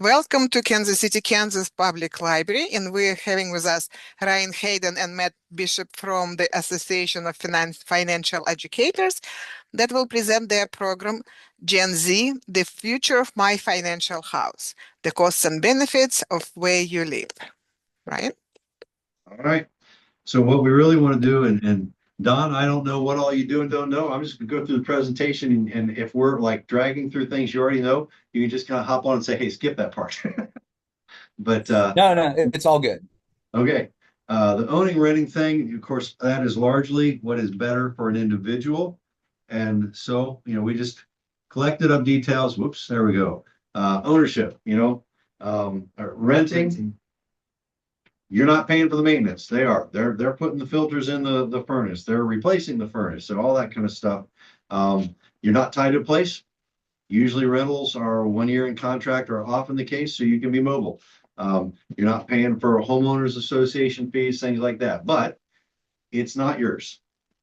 Welcome to Kansas City, Kansas Public Library, and we're having with us Ryan Hayden and Matt Bishop from the Association of Financial Educators that will present their program, Gen Z, The Future of My Financial House, the costs and benefits of where you live. Ryan? All right. So what we really want to do, and Don, I don't know what all you do and don't know. I'm just gonna go through the presentation, and if we're like dragging through things you already know, you can just kind of hop on and say, hey, skip that part. But No, it's all good. okay. The owning renting thing, of course, that is largely what is better for an individual. And so, we just collected up details. Whoops, there we go. Ownership, renting. You're not paying for the maintenance. They are. They're putting the filters in the furnace. They're replacing the furnace and all that kind of stuff. You're not tied to a place. Usually rentals are 1 year in contract or often the case, so you can be mobile. You're not paying for homeowners association fees, things like that, but it's not yours.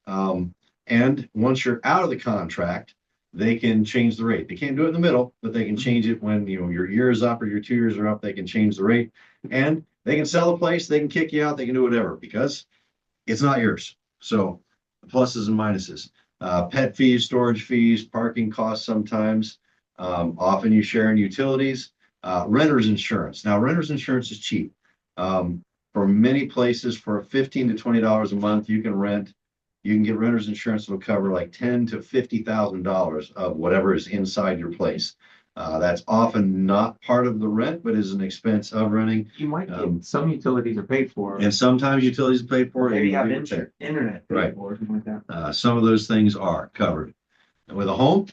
And once you're out of the contract, they can change the rate. They can't do it in the middle, but they can change it when your year is up or your 2 years are up. They can change the rate, and they can sell the place. They can kick you out. They can do whatever because it's not yours. So pluses and minuses. Pet fees, storage fees, parking costs sometimes. Often you share in utilities. Renter's insurance. Now, renter's insurance is cheap. For many places, for $15 to $20 a month, you can get renter's insurance that will cover like $10,000 to $50,000 of whatever is inside your place. That's often not part of the rent, but is an expense of renting. You might get some utilities are paid for. And sometimes utilities are paid for. Maybe have internet paid right. for, something like that. Some of those things are covered. And with a home,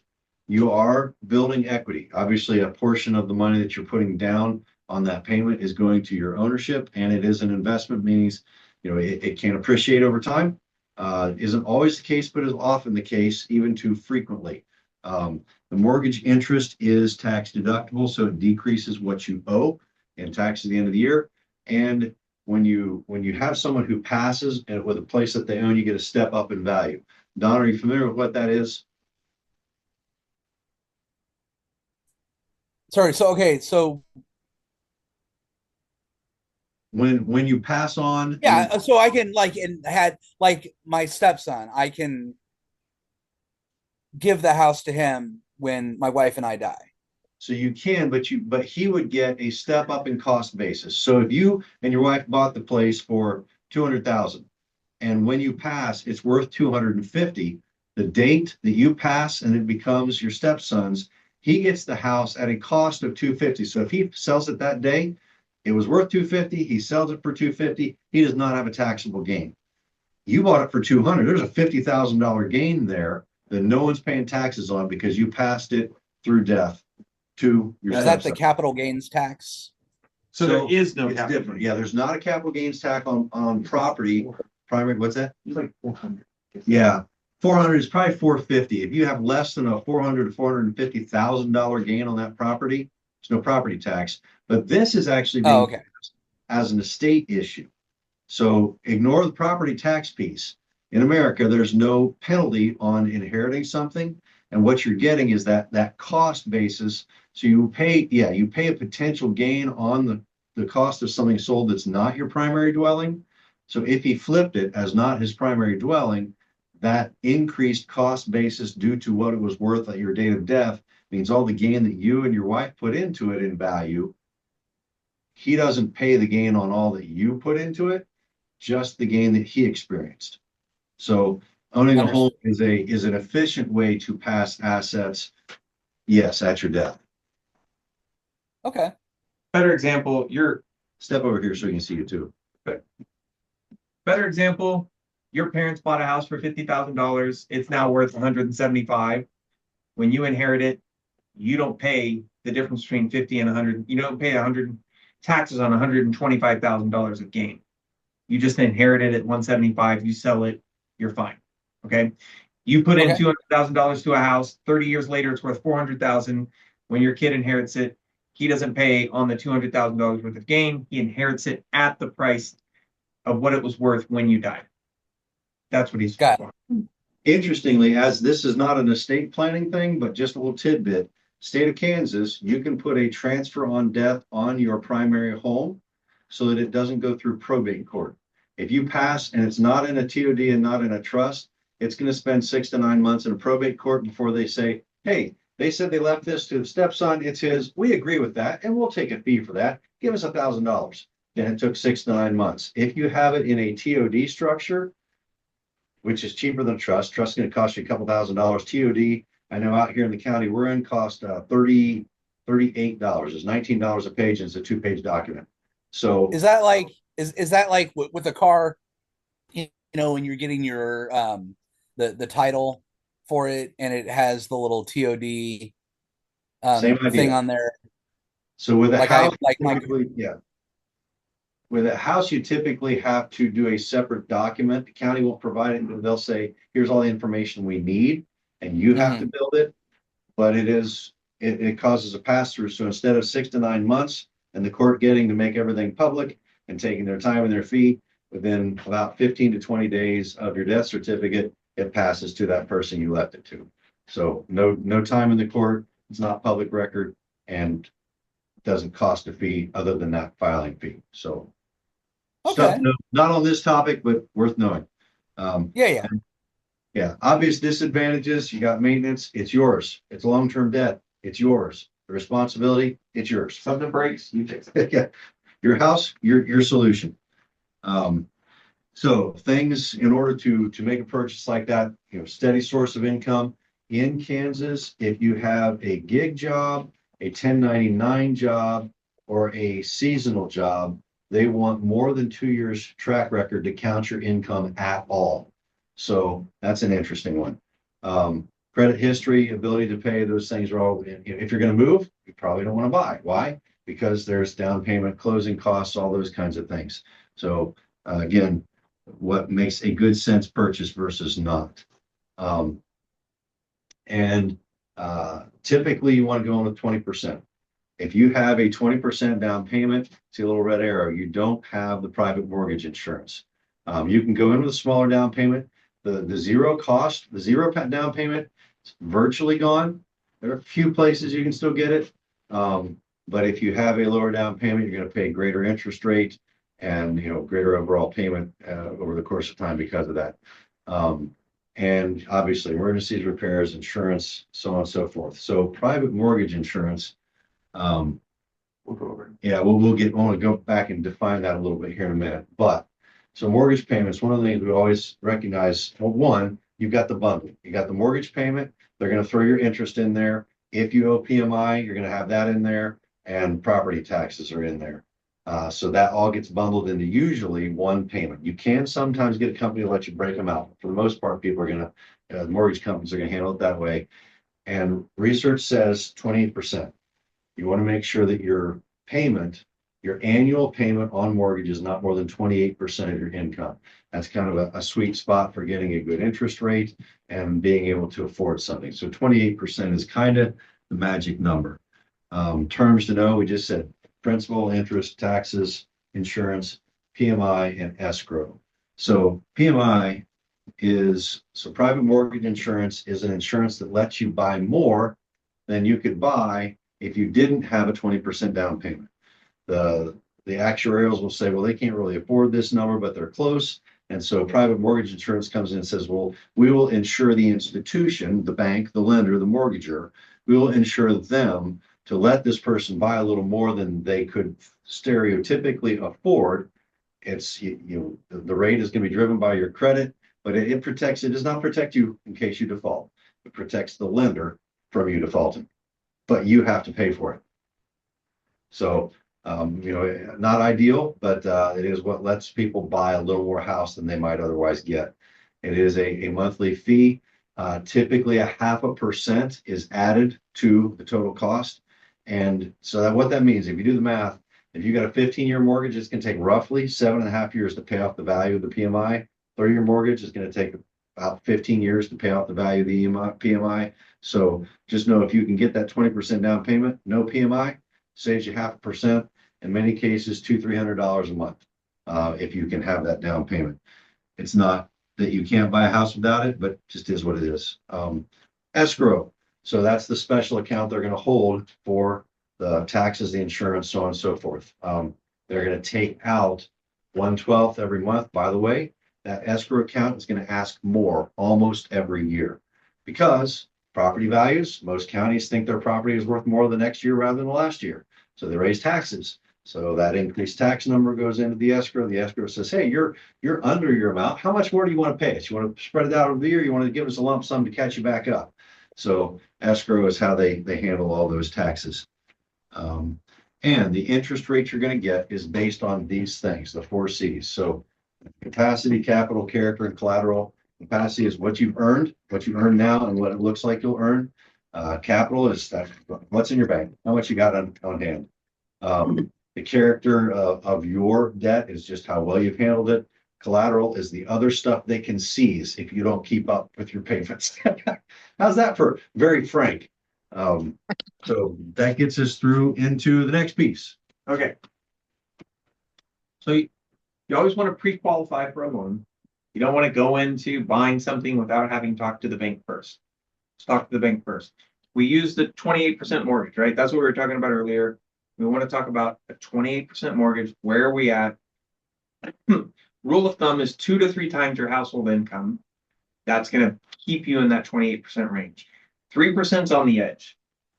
you are building equity. Obviously, a portion of the money that you're putting down on that payment is going to your ownership, and it is an investment, meaning it can appreciate over time. Isn't always the case, but is often the case, even too frequently. The mortgage interest is tax deductible, so it decreases what you owe in tax at the end of the year. And when you have someone who passes and with a place that they own, you get a step up in value. Don, are you familiar with what that is? Sorry. So when you pass on, yeah. So I can had my stepson. I can give the house to him when my wife and I die. So you can, but he would get a step up in cost basis. So if you and your wife bought the place for 200,000, and when you pass, it's worth 250. The date that you pass and it becomes your stepson's, he gets the house at a cost of 250. So if he sells it that day, it was worth 250. He sells it for 250. He does not have a taxable gain. You bought it for 200. There's a $50,000 gain there that no one's paying taxes on because you passed it through death to your Is that the capital gains tax? So there is no it's capital. different. Yeah, there's not a capital gains tax on property. Primary, what's that? It's like 400. Yeah, 400 is probably 450. If you have less than a $400,000 to $450,000 gain on that property, there's no property tax. But this is actually being passed as an estate issue. So ignore the property tax piece. In America, there's no penalty on inheriting something. And what you're getting is that cost basis. So you pay a potential gain on the cost of something sold that's not your primary dwelling. So if he flipped it as not his primary dwelling, that increased cost basis due to what it was worth at your date of death means all the gain that you and your wife put into it in value, he doesn't pay the gain on all that you put into it, just the gain that he experienced. So owning a home is an efficient way to pass assets, yes, at your death. Okay. Better example, Step over here so you can see it too. better example, your parents bought a house for $50,000. It's now worth 175. When you inherit it, you don't pay the difference between 50 and 100. You don't pay 100 taxes on $125,000 of gain. You just inherit it at 175. You sell it, you're fine. Okay. You put in $200,000 to a house. 30 years later, it's worth 400,000. When your kid inherits it, he doesn't pay on the $200,000 worth of gain. He inherits it at the price of what it was worth when you died. That's what he's got. Interestingly, as this is not an estate planning thing, but just a little tidbit, State of Kansas, you can put a transfer on death on your primary home so that it doesn't go through probate court. If you pass and it's not in a TOD and not in a trust, it's going to spend 6 to 9 months in a probate court before they say, hey, they said they left this to the stepson. It's his. We agree with that, and we'll take a fee for that. Give us $1,000. Then it took 6 to 9 months. If you have it in a TOD structure, which is cheaper than trust, trust is going to cost you a couple $1,000. TOD, I know out here in the county we're in, cost $38. It's $19 a page, and it's a 2-page document. So Is that like is that like with a car, you know, when you're getting your the title for it and it has the little TOD same idea thing on there? So with a Like house, my yeah. With a house, you typically have to do a separate document. The county won't provide it. They'll say, here's all the information we need, and you have to build it. But it causes a pass-through. So instead of 6 to 9 months and the court getting to make everything public and taking their time and their fee, within about 15 to 20 days of your death certificate, it passes to that person you left it to. So no time in the court. It's not public record and doesn't cost a fee other than that filing fee. So stuff not on this topic, but worth knowing. Yeah. Obvious disadvantages. You got maintenance. It's yours. It's long-term debt. It's yours. The responsibility. It's yours. Something breaks, you fix it. Yeah. Your house, your solution. So things in order to make a purchase like that, steady source of income in Kansas. If you have a gig job, a 1099 job, or a seasonal job, they want more than 2 years track record to count your income at all. So that's an interesting one. Credit history, ability to pay, those things are all, if you're going to move, you probably don't want to buy. Why? Because there's down payment, closing costs, all those kinds of things. So again, what makes a good sense purchase versus not. Typically you want to go in with 20%. If you have a 20% down payment, see a little red arrow, you don't have the private mortgage insurance. You can go in with a smaller down payment. The zero cost, the zero down payment, it's virtually gone. There are a few places you can still get it. But if you have a lower down payment, you're going to pay greater interest rate and greater overall payment over the course of time because of that. And obviously emergencies, repairs, insurance, so on and so forth. So private mortgage insurance, we'll go over. Yeah, I want to go back and define that a little bit here in a minute. But so mortgage payments, one of the things we always recognize, well, one, you've got the bundle. You got the mortgage payment. They're going to throw your interest in there. If you owe PMI, you're going to have that in there, and property taxes are in there. So that all gets bundled into usually one payment. You can sometimes get a company to let you break them out. For the most part, people are going to, mortgage companies are going to handle it that way. And research says 28%. You want to make sure that your payment, your annual payment on mortgage is not more than 28% of your income. That's kind of a sweet spot for getting a good interest rate and being able to afford something. So 28% is kind of the magic number. Terms to know, we just said principal, interest, taxes, insurance, PMI, and escrow. So PMI private mortgage insurance is an insurance that lets you buy more than you could buy if you didn't have a 20% down payment. The actuarials will say, well, they can't really afford this number, but they're close. And so private mortgage insurance comes in and says, well, we will insure the institution, the bank, the lender, the mortgager, we will insure them to let this person buy a little more than they could stereotypically afford. It's, the rate is going to be driven by your credit, but it does not protect you in case you default. It protects the lender from you defaulting, but you have to pay for it. So, not ideal, but it is what lets people buy a little more house than they might otherwise get. It is a monthly fee. Typically 0.5% is added to the total cost. And so what that means, if you do the math, if you got a 15-year mortgage, it's going to take roughly 7.5 years to pay off the value of the PMI. 30-year mortgage is going to take about 15 years to pay off the value of the PMI. So just know if you can get that 20% down payment, no PMI, saves you 0.5%. In many cases, $200-300 a month if you can have that down payment. It's not that you can't buy a house without it, but just is what it is. Escrow. So that's the special account they're gonna hold for the taxes, the insurance, so on and so forth. They're gonna take out 1/12 every month. By the way, that escrow account is gonna ask more almost every year. Because property values, most counties think their property is worth more the next year rather than the last year. So they raise taxes. So that increased tax number goes into the escrow. The escrow says, hey, you're under your amount. How much more do you want to pay us? You want to spread it out over the year? You want to give us a lump sum to catch you back up? So escrow is how they handle all those taxes. And the interest rate you're going to get is based on these things, the 4 C's. So capacity, capital, character, and collateral. Capacity is what you've earned now and what it looks like you'll earn. Capital is that what's in your bank, how much you got on hand. The character of your debt is just how well you've handled it. Collateral is the other stuff they can seize if you don't keep up with your payments. How's that for very frank? So that gets us through into the next piece. Okay. So you always want to pre-qualify for a loan. You don't want to go into buying something without having talked to the bank first. Let's talk to the bank first. We use the 28% mortgage, right? That's what we were talking about earlier. We want to talk about a 28% mortgage. Where are we at? Rule of thumb is 2 to 3 times your household income. That's going to keep you in that 28% range. 3% is on the edge.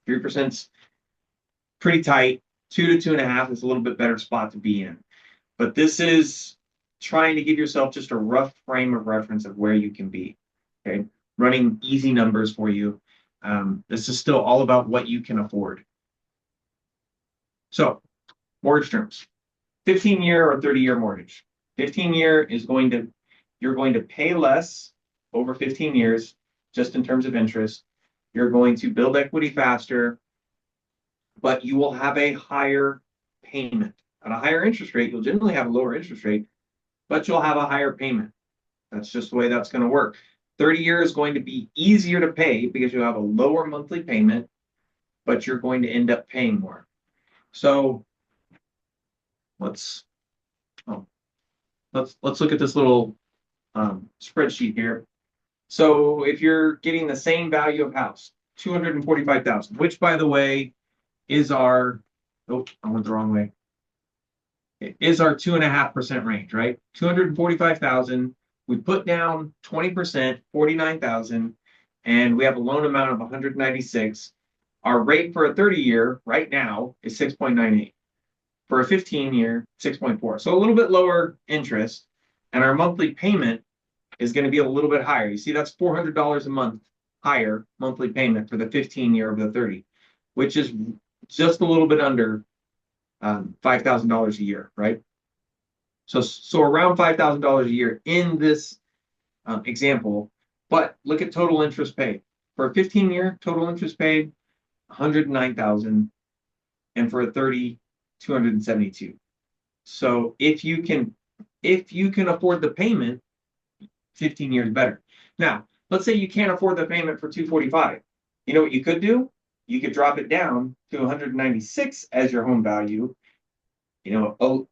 3% is pretty tight. 2 to 2.5 is a little bit better spot to be in. But this is trying to give yourself just a rough frame of reference of where you can be. Okay, running easy numbers for you. This is still all about what you can afford. So, mortgage terms, 15-year or 30-year mortgage. 15-year is you're going to pay less over 15 years, just in terms of interest. You're going to build equity faster, but you will have a higher payment. At a higher interest rate, you'll generally have a lower interest rate, but you'll have a higher payment. That's just the way that's going to work. 30-year is going to be easier to pay because you have a lower monthly payment, but you're going to end up paying more. So let's look at this little spreadsheet here. So if you're getting the same value of house, $245,000, which by the way is our I went the wrong way. It is our 2.5% range, right? 245,000. We put down 20%, 49,000, and we have a loan amount of 196. Our rate for a 30-year right now is 6.98. For a 15-year, 6.4. So a little bit lower interest, and our monthly payment is going to be a little bit higher. You see, that's $400 a month higher monthly payment for the 15-year of the 30, which is just a little bit under $5,000 a year, right? So around $5,000 a year in this example. But look at total interest paid. For a 15-year, total interest paid $109,000, and for a 30, $272. So if you can afford the payment, 15 years better. Now, let's say you can't afford the payment for $245. You know what you could do? You could drop it down to $196 as your home value. The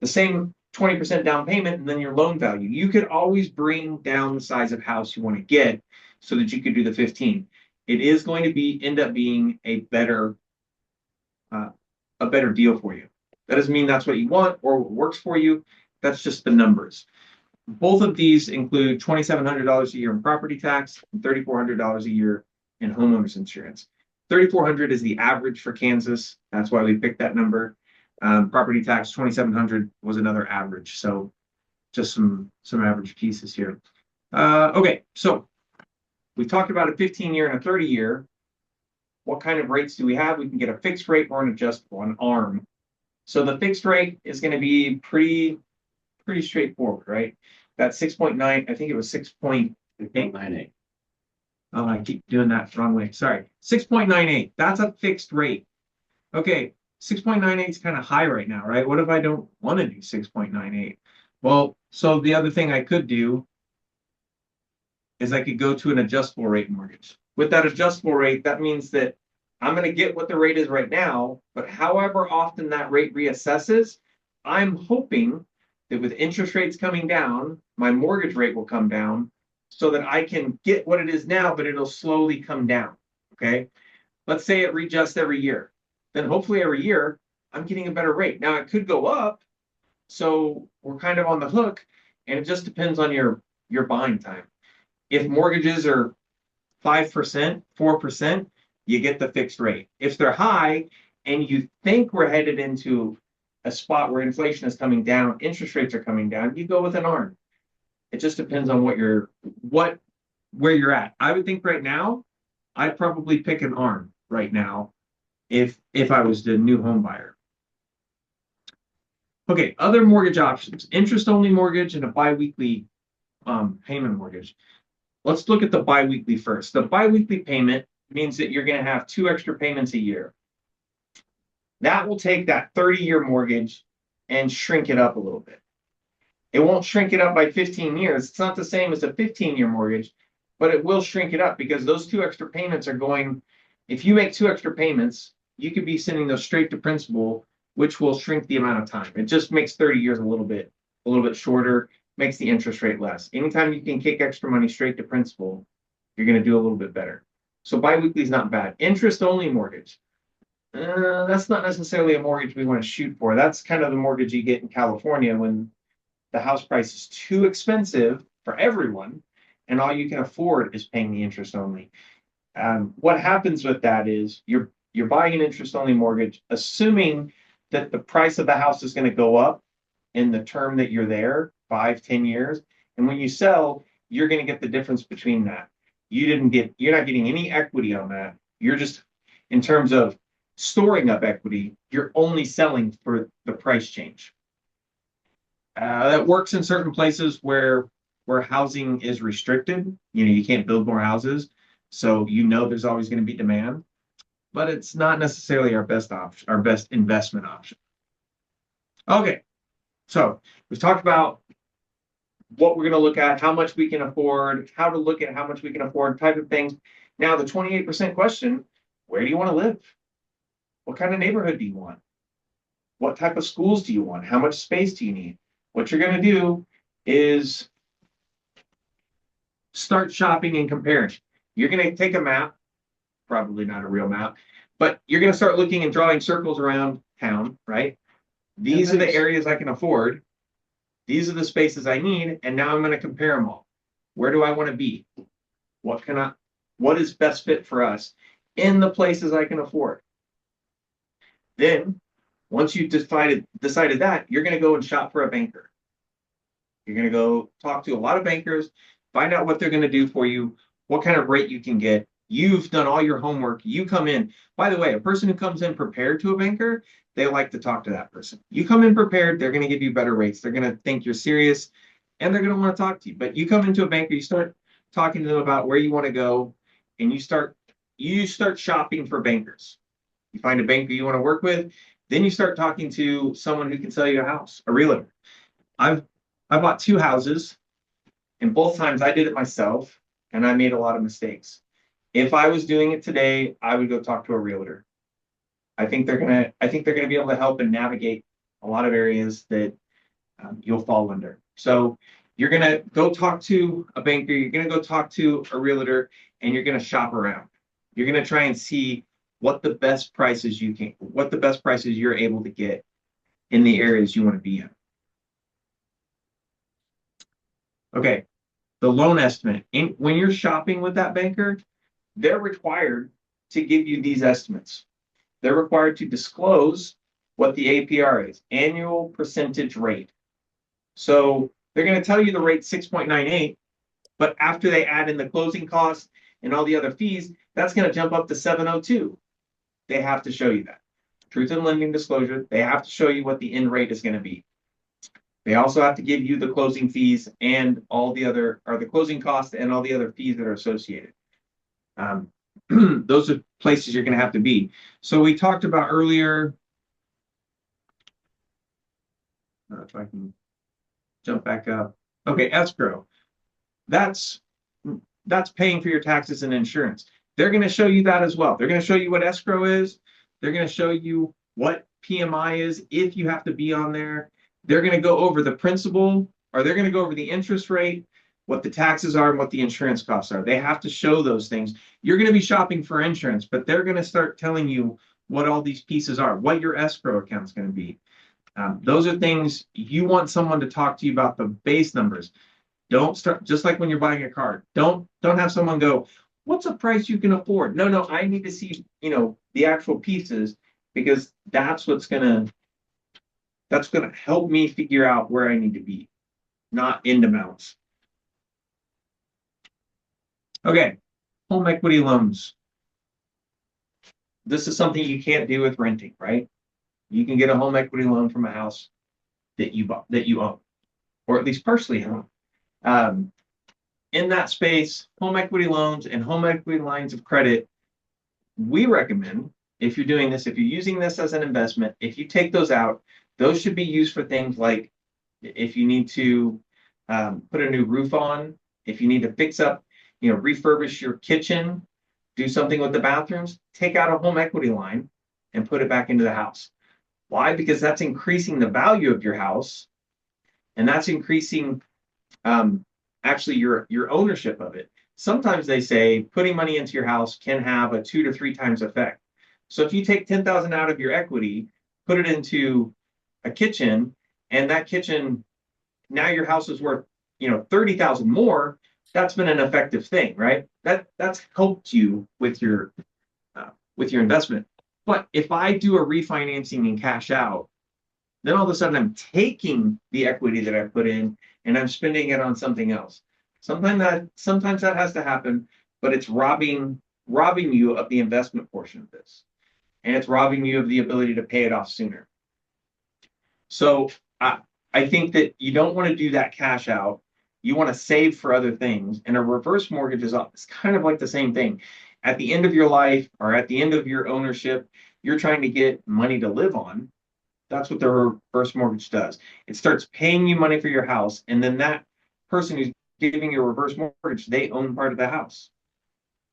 same 20% down payment and then your loan value. You could always bring down the size of house you want to get so that you could do the 15. It is going to end up being a better deal for you. That doesn't mean that's what you want or what works for you. That's just the numbers. Both of these include $2,700 a year in property tax and $3,400 a year in homeowners insurance. $3,400 is the average for Kansas. That's why we picked that number. Property tax, $2,700 was another average. So just some average pieces here. Okay, so we talked about a 15-year and a 30-year. What kind of rates do we have? We can get a fixed rate or an adjustable, an ARM. So the fixed rate is going to be pretty straightforward, right? That 6.9, I think it was 6.98. Oh, I keep doing that the wrong way. Sorry. 6.98. That's a fixed rate. Okay. 6.98 is kind of high right now, right? What if I don't want to do 6.98? Well, so the other thing I could do is I could go to an adjustable rate mortgage. With that adjustable rate, that means that I'm going to get what the rate is right now, but however often that rate reassesses, I'm hoping that with interest rates coming down, my mortgage rate will come down so that I can get what it is now, but it'll slowly come down. Okay. Let's say it readjusts every year. Then hopefully every year I'm getting a better rate. Now it could go up. So we're kind of on the hook, and it just depends on your buying time. If mortgages are 5%, 4%, you get the fixed rate. If they're high and you think we're headed into a spot where inflation is coming down, interest rates are coming down, you go with an ARM. It just depends on where you're at. I would think right now, I'd probably pick an ARM right now if I was the new home buyer. Okay, other mortgage options: interest-only mortgage and a biweekly payment mortgage. Let's look at the biweekly first. The biweekly payment means that you're going to have 2 extra payments a year. That will take that 30-year mortgage and shrink it up a little bit. It won't shrink it up by 15 years. It's not the same as a 15-year mortgage, but it will shrink it up because those 2 extra payments are going, if you make 2 extra payments, you could be sending those straight to principal, which will shrink the amount of time. It just makes 30 years a little bit shorter, makes the interest rate less. Anytime you can kick extra money straight to principal, you're going to do a little bit better. So biweekly is not bad. Interest-only mortgage. That's not necessarily a mortgage we want to shoot for. That's kind of the mortgage you get in California when the house price is too expensive for everyone, and all you can afford is paying the interest only. What happens with that is you're buying an interest-only mortgage, assuming that the price of the house is going to go up in the term that you're there, 5-10 years. And when you sell, you're going to get the difference between that. You're not getting any equity on that. You're just, in terms of storing up equity, you're only selling for the price change. That works in certain places where housing is restricted. You can't build more houses. So there's always going to be demand. But it's not necessarily our best option, our best investment option. Okay, so we've talked about what we're going to look at, how much we can afford, how to look at how much we can afford, type of things. Now, the 28% question: where do you want to live? What kind of neighborhood do you want? What type of schools do you want? How much space do you need? What you're going to do is start shopping and comparing. You're going to take a map, probably not a real map, but you're going to start looking and drawing circles around town, right? These are the areas I can afford. These are the spaces I need. And now I'm going to compare them all. Where do I want to be? What is best fit for us in the places I can afford? Then, once you've decided that, you're going to go and shop for a banker. You're going to go talk to a lot of bankers, find out what they're going to do for you, what kind of rate you can get. You've done all your homework. You come in. By the way, a person who comes in prepared to a banker, they like to talk to that person. You come in prepared, they're going to give you better rates. They're going to think you're serious, and they're going to want to talk to you. But you come into a banker, you start talking to them about where you want to go, and you start shopping for bankers. You find a banker you want to work with, then you start talking to someone who can sell you a house, a realtor. I bought 2 houses, and both times I did it myself, and I made a lot of mistakes. If I was doing it today, I would go talk to a realtor. I think they're gonna be able to help and navigate a lot of areas that you'll fall under. So you're gonna go talk to a banker, you're gonna go talk to a realtor, and you're gonna shop around. You're gonna try and see what the best prices you're able to get in the areas you want to be in. Okay, the loan estimate. When you're shopping with that banker, they're required to give you these estimates. They're required to disclose what the APR is, annual percentage rate. So they're going to tell you the rate 6.98, but after they add in the closing costs and all the other fees, that's going to jump up to 702. They have to show you that. Truth in lending disclosure, they have to show you what the end rate is going to be. They also have to give you the closing fees and the closing costs and all the other fees that are associated. Those are places you're going to have to be. So we talked about earlier, if I can jump back up. Okay, escrow. That's paying for your taxes and insurance. They're going to show you that as well. They're going to show you what escrow is. They're going to show you what PMI is if you have to be on there. They're going to go over the principal, or they're going to go over the interest rate. what the taxes are and what the insurance costs are. They have to show those things. You're going to be shopping for insurance, but they're going to start telling you what all these pieces are, what your escrow account is going to be. Those are things you want someone to talk to you about, the base numbers. Don't start, just like when you're buying a car. Don't have someone go, what's a price you can afford? No, I need to see, the actual pieces, because that's gonna help me figure out where I need to be, not end amounts. Okay, home equity loans. This is something you can't do with renting, right? You can get a home equity loan from a house that you bought, that you own, or at least partially own. In that space, home equity loans and home equity lines of credit, we recommend, if you're doing this, if you're using this as an investment, if you take those out, those should be used for things like if you need to put a new roof on, if you need to fix up, refurbish your kitchen, do something with the bathrooms, take out a home equity line and put it back into the house. Why? Because that's increasing the value of your house, and that's increasing actually your ownership of it. Sometimes they say putting money into your house can have a 2 to 3 times effect. So if you take 10,000 out of your equity, put it into a kitchen, and that kitchen, now your house is worth 30,000 more. That's been an effective thing, right? That's helped you with your investment. But if I do a refinancing and cash out, then all of a sudden I'm taking the equity that I put in and I'm spending it on something else. Sometimes that has to happen, but it's robbing you of the investment portion of this, and it's robbing you of the ability to pay it off sooner. So I think that you don't want to do that cash out. You want to save for other things, and a reverse mortgage is kind of like the same thing. At the end of your life or at the end of your ownership, you're trying to get money to live on. That's what the reverse mortgage does. It starts paying you money for your house, and then that person who's giving you a reverse mortgage, they own part of the house.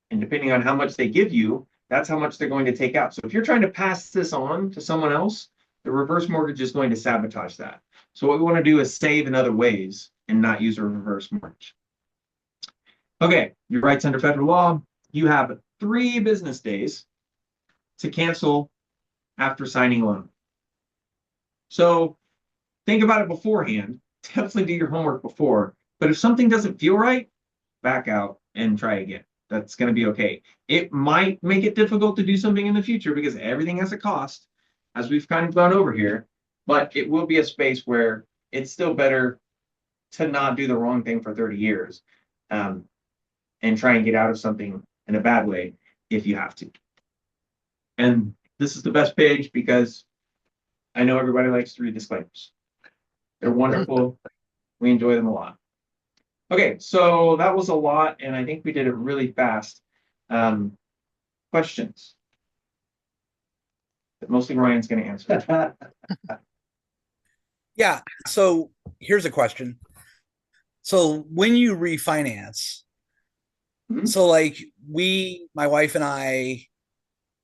And depending on how much they give you, that's how much they're going to take out. So if you're trying to pass this on to someone else, the reverse mortgage is going to sabotage that. So what we want to do is save in other ways and not use a reverse mortgage. Okay, your rights under federal law. You have 3 business days to cancel after signing a loan. So think about it beforehand. Definitely do your homework before. But if something doesn't feel right, back out and try again. That's going to be okay. It might make it difficult to do something in the future because everything has a cost, as we've kind of gone over here. But it will be a space where it's still better to not do the wrong thing for 30 years and try and get out of something in a bad way if you have to. And this is the best page because I know everybody likes to read disclaimers. They're wonderful. We enjoy them a lot. Okay, so that was a lot, and I think we did it really fast. Questions? Mostly Ryan's going to answer. Yeah. So here's a question. So when you refinance, so like my wife and I,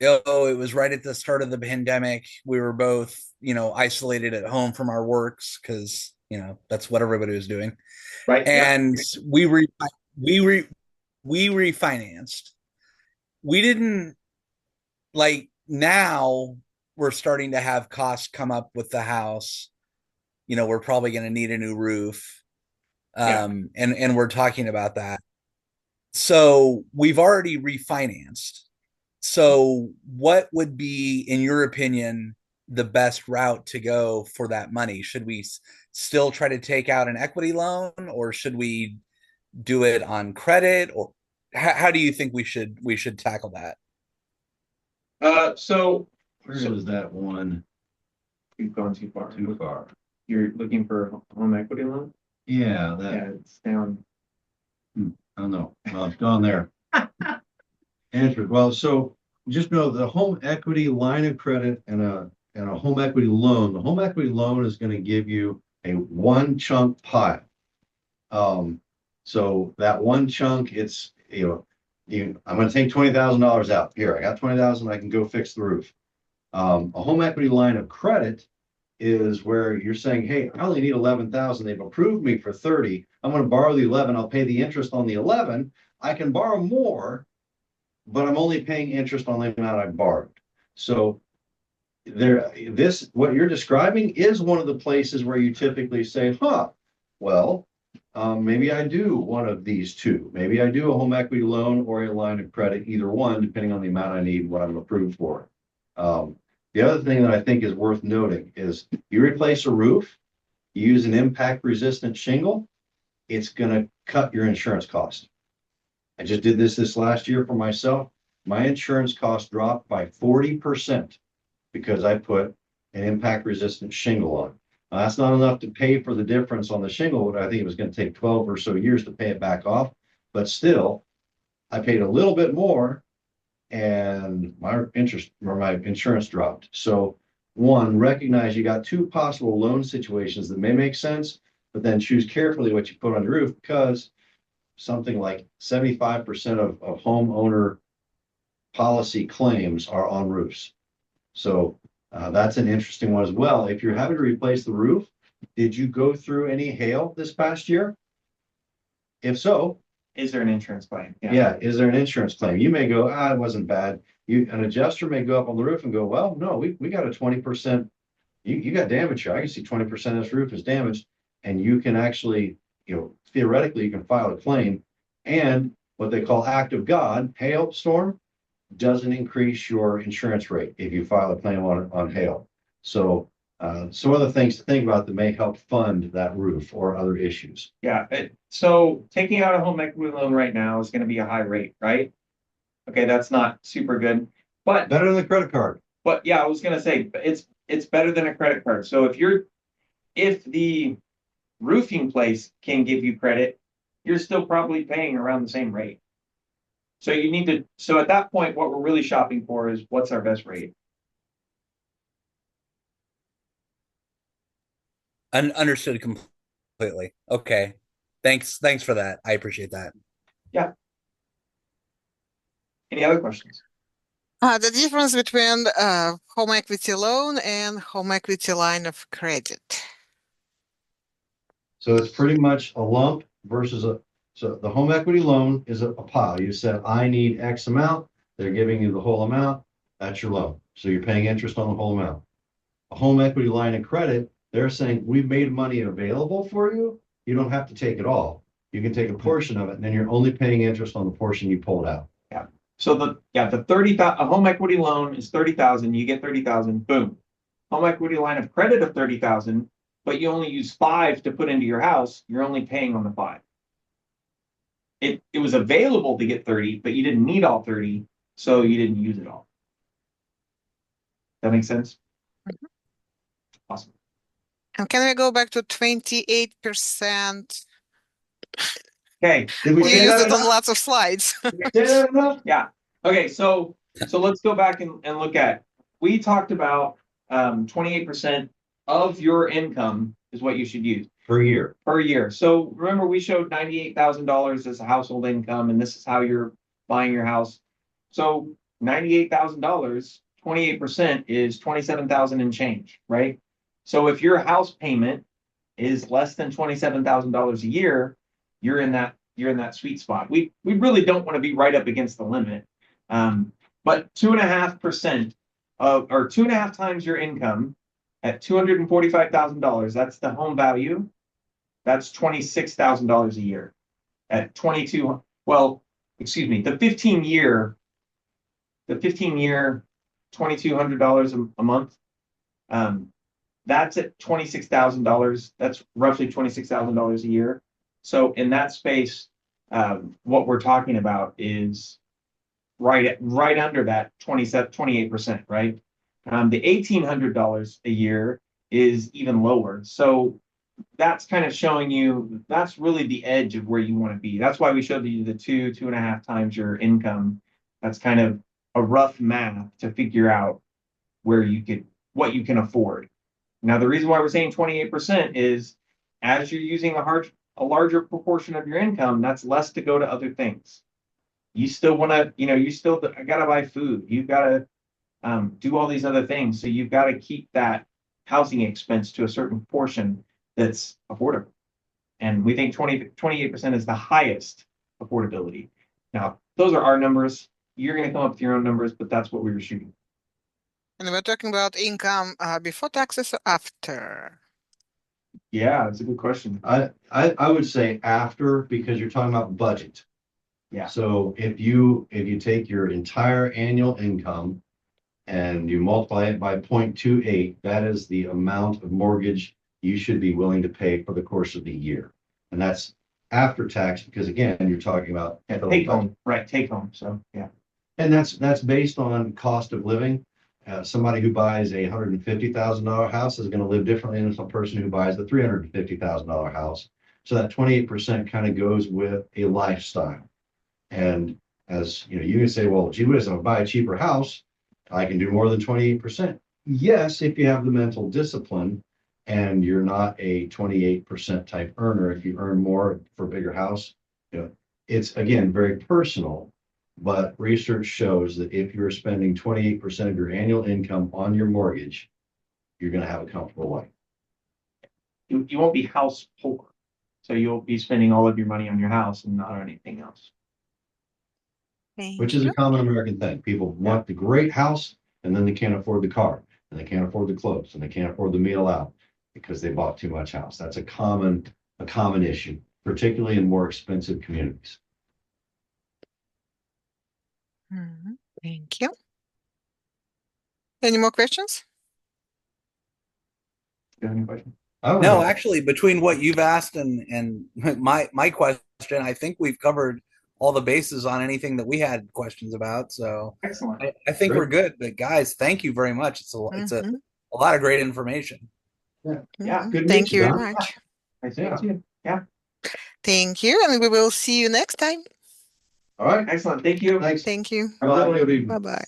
it was right at the start of the pandemic. We were both, isolated at home from our works because, that's what everybody was doing. Right. And we refinanced. We didn't now we're starting to have costs come up with the house. We're probably going to need a new roof. And we're talking about that. So we've already refinanced. So what would be, in your opinion, the best route to go for that money? Should we still try to take out an equity loan, or should we do it on credit, or how do you think we should tackle that? So where is that one? You've gone too far. Too far. You're looking for a home equity loan? Yeah, It's down. I don't know. Well, it's gone there. Andrew, well, so just know the home equity line of credit and a home equity loan. The home equity loan is going to give you a one chunk pile. So that one chunk, it's I'm going to take $20,000 out. Here, I got $20,000. I can go fix the roof. A home equity line of credit is where you're saying, hey, I only need 11,000. They've approved me for 30. I'm going to borrow the 11. I'll pay the interest on the 11. I can borrow more, but I'm only paying interest on the amount I borrowed. So what you're describing is one of the places where you typically say, well, maybe I do one of these two. Maybe I do a home equity loan or a line of credit, either one, depending on the amount I need and what I'm approved for. The other thing that I think is worth noting is you replace a roof, you use an impact resistant shingle, it's going to cut your insurance cost. I just did this last year for myself. My insurance cost dropped by 40% because I put an impact resistant shingle on. Now, that's not enough to pay for the difference on the shingle. I think it was going to take 12 or so years to pay it back off, but still I paid a little bit more and my insurance dropped. So one, recognize you got two possible loan situations that may make sense, but then choose carefully what you put on your roof, because something like 75% of homeowner policy claims are on roofs. So that's an interesting one as well. If you're having to replace the roof, did you go through any hail this past year? If so, is there an insurance claim? Yeah. Is there an insurance claim? You may go, it wasn't bad. An adjuster may go up on the roof and go, well, no, we got a 20%. You got damage here. I can see 20% of this roof is damaged, and you can actually, theoretically, you can file a claim. And what they call act of God, hail storm, doesn't increase your insurance rate if you file a claim on hail. So some other things to think about that may help fund that roof or other issues. Yeah. So taking out a home equity loan right now is going to be a high rate, right? Okay, that's not super good, but better than a credit card. But yeah, I was going to say it's better than a credit card. So if the roofing place can give you credit, you're still probably paying around the same rate. So so at that point, what we're really shopping for is what's our best rate. Understood completely. Okay. Thanks for that. I appreciate that. Yeah. Any other questions? The difference between home equity loan and home equity line of credit. So it's pretty much a lump versus so the home equity loan is a pile. You said, I need X amount. They're giving you the whole amount. That's your loan. So you're paying interest on the whole amount. A home equity line of credit, they're saying, we've made money available for you. You don't have to take it all. You can take a portion of it, and then you're only paying interest on the portion you pulled out. Yeah. So the 30,000, a home equity loan is 30,000. You get 30,000. Boom. Home equity line of credit of 30,000, but you only use 5 to put into your house. You're only paying on the 5. It was available to get 30, but you didn't need all 30, so you didn't use it all. That makes sense? Mm-hmm. Awesome. And can we go back to 28%? Okay. Did we You say used that it on enough? lots of slides. Say that enough? Yeah. Okay. So let's go back and look at, we talked about 28% of your income is what you should use. Per year. Per year. So remember, we showed $98,000 as a household income, and this is how you're buying your house. So $98,000, 28% is $27,000 and change, right? So if your house payment is less than $27,000 a year, you're in that sweet spot. We really don't want to be right up against the limit. But 2.5% or 2.5 times your income at $245,000, that's the home value. That's $26,000 a year. At the 15-year, $2,200 a month. That's at $26,000. That's roughly $26,000 a year. So in that space, what we're talking about is right under that 28%, right? The $1,800 a year is even lower. So that's kind of showing you, that's really the edge of where you want to be. That's why we showed you the 2.5 times your income. That's kind of a rough math to figure out what you can afford. Now, the reason why we're saying 28% is as you're using a larger proportion of your income, that's less to go to other things. You still want to, I got to buy food. You've got to do all these other things. So you've got to keep that housing expense to a certain portion that's affordable. And we think 28% is the highest affordability. Now, those are our numbers. You're going to come up with your own numbers, but that's what we were shooting. And we're talking about income before taxes or after? Yeah, that's a good question. I would say after, because you're talking about budget. Yeah. So if you take your entire annual income and you multiply it by 0.28, that is the amount of mortgage you should be willing to pay for the course of the year. And that's after tax, because again, you're talking about Take home, right? Take home. So yeah. And that's based on cost of living. Somebody who buys a $150,000 house is going to live differently than some person who buys the $350,000 house. So that 28% kind of goes with a lifestyle. And as you know, you can say, well, gee whiz, if I buy a cheaper house, I can do more than 28%. Yes, if you have the mental discipline and you're not a 28% type earner. If you earn more for a bigger house, you know, it's again very personal. But research shows that if you're spending 28% of your annual income on your mortgage, you're going to have a comfortable life. You won't be house poor. So you'll be spending all of your money on your house and not on anything else. Which is a common American thing. People want the great house and then they can't afford the car and they can't afford the clothes and they can't afford the meal out because they bought too much house. That's a common issue, particularly in more expensive communities. Thank you. Any more questions? Do you have any questions? No, actually, between what you've asked and my question, I think we've covered all the bases on anything that we had questions about. So Excellent. I think Great. we're good. But guys, thank you very much. It's a lot of great information. Yeah. Good to Thank meet you very Don. much. I see it too. Yeah. Thank you, and we will see you next time. All right. Excellent. Thank you. Thanks. Thank you. Have a good evening. Bye-bye.